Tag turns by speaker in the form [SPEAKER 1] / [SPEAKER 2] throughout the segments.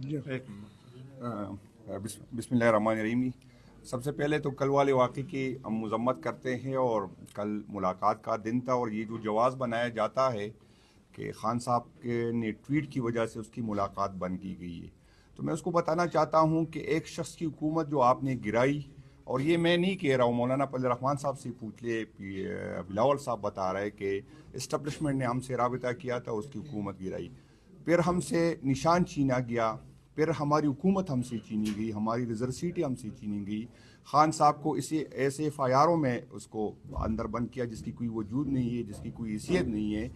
[SPEAKER 1] बिस्मिल्लाहिर्रहमानिर्रहीम। सबसे पहले तो कल वाले वाक़े की हम मज़म्मत करते हैं। और कल मुलाकात का दिन था और ये जो जवाज़ बनाया जाता है कि ख़ान साहब के ने ट्वीट की वजह से उसकी मुलाकात बंद की गई है, तो मैं उसको बताना चाहता हूँ कि एक शख्स की हुकूमत जो आपने गिराई, और ये मैं नहीं कह रहा हूँ, मौलाना फजल रहमान साहब से पूछ ले, बिलावल साहब बता रहे कि इस्टबलिशमेंट ने हमसे राबिता किया था, उसकी हुकूमत गिराई, फिर हमसे निशान छीना गया, फिर हमारी हुकूमत हमसे छीनी गई, हमारी रिजर्व सीटें हमसे छीनी गई। खान साहब को इसी ऐसे एफ.आई.आरों में उसको अंदर बंद किया जिसकी कोई वजूद नहीं है, जिसकी कोई हैसियत नहीं है।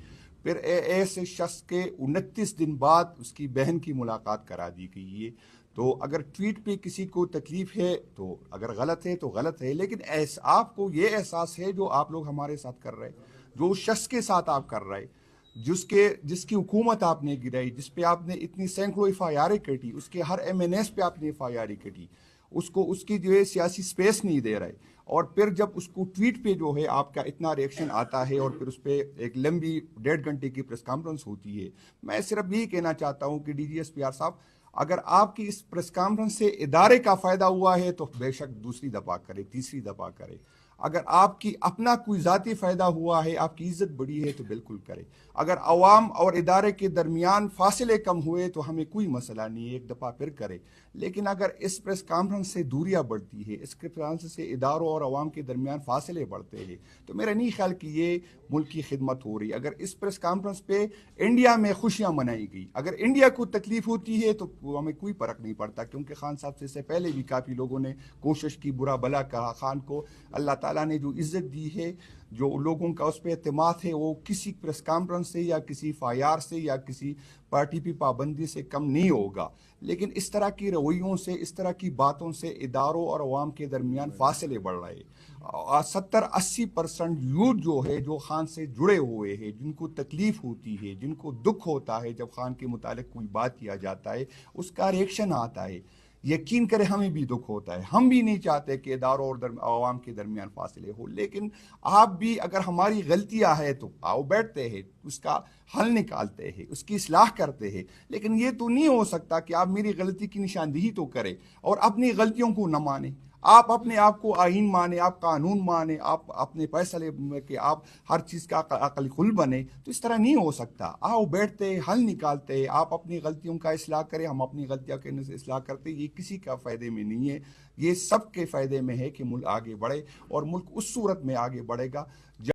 [SPEAKER 1] फिर ऐसे शख्स के 29 दिन बाद उसकी बहन की मुलाकात करा दी गई है। तो अगर ट्वीट पे किसी को तकलीफ़ है तो अगर गलत है तो गलत है, लेकिन आपको ये एहसास है जो आप लोग हमारे साथ कर रहे, जो उस शख्स के साथ आप कर रहे, जिसकी हुकूमत आपने गिराई, जिस पे आपने इतनी सैकड़ों एफ.आई.आर कटी, उसके हर MNS पे आपने एफ.आई.आर कटी, उसको उसकी जो है सियासी स्पेस नहीं दे रहे। और फिर जब उसको ट्वीट पे जो है आपका इतना रिएक्शन आता है और फिर उस पर एक लंबी 1.5 घंटे की प्रेस कॉन्फ्रेंस होती है, मैं सिर्फ यही कहना चाहता हूँ कि DGSPR साहब, अगर आपकी इस प्रेस कॉन्फ्रेंस से इदारे का फ़ायदा हुआ है तो बेशक दूसरी दफ़ा करे, तीसरी दफ़ा करे। अगर आपकी अपना कोई ज़ाती फ़ायदा हुआ है, आपकी इज़्ज़त बढ़ी है तो बिल्कुल करे। अगर अवाम और इदारे के दरमियान फासले कम हुए तो हमें कोई मसला नहीं है, एक दफ़ा फिर करे। लेकिन अगर इस प्रेस कॉन्फ्रेंस से दूरियां बढ़ती है, इस कॉन्फ्रेंस से इदारों और अवाम के दरमियान फासले बढ़ते हैं, तो मेरा नहीं ख्याल कि ये मुल्क की खिदमत हो रही। अगर इस प्रेस कॉन्फ्रेंस पे इंडिया में खुशियां मनाई गई, अगर इंडिया को तकलीफ होती है तो हमें कोई फ़र्क नहीं पड़ता, क्योंकि खान साहब से इससे पहले भी काफ़ी लोगों ने कोशिश की, बुरा भला कहा। खान को अल्लाह ताला ने जो इज़्ज़त दी है, जो लोगों का उस पर एतमाद है, वो किसी प्रेस कॉन्फ्रेंस से या किसी एफ.आई.आर से या किसी पार्टी की पाबंदी से कम नहीं होगा। लेकिन इस तरह की रवैयों से, इस तरह की बातों से इदारों और अवाम के दरमियान फासले बढ़ रहे। 70-80% यूथ जो है, जो खान से जुड़े हुए हैं, जिनको तकलीफ होती है, जिनको दुख होता है जब खान के मुतालिक कोई बात किया जाता है, उसका रिएक्शन आता है। यकीन करें हमें भी दुख होता है, हम भी नहीं चाहते कि इदारों और आवाम के दरमियान फासले हो। लेकिन आप भी, अगर हमारी गलतियां हैं तो आओ बैठते हैं, उसका हल निकालते हैं, उसकी इस्लाह करते हैं। लेकिन ये तो नहीं हो सकता कि आप मेरी गलती की निशानदेही तो करें और अपनी गलतियों को न माने। आप अपने आप को आइन माने, आप कानून माने, आप अपने फैसले में कि आप हर चीज़ का अकल खुल बने, तो इस तरह नहीं हो सकता। आओ बैठते, हल निकालते, आप अपनी गलतियों का इस्लाह करें, हम अपनी गलतियों के इस्लाह करते। ये किसी का फ़ायदे में नहीं है, ये सब के फ़ायदे में है कि मुल्क आगे बढ़े, और मुल्क उस सूरत में आगे बढ़ेगा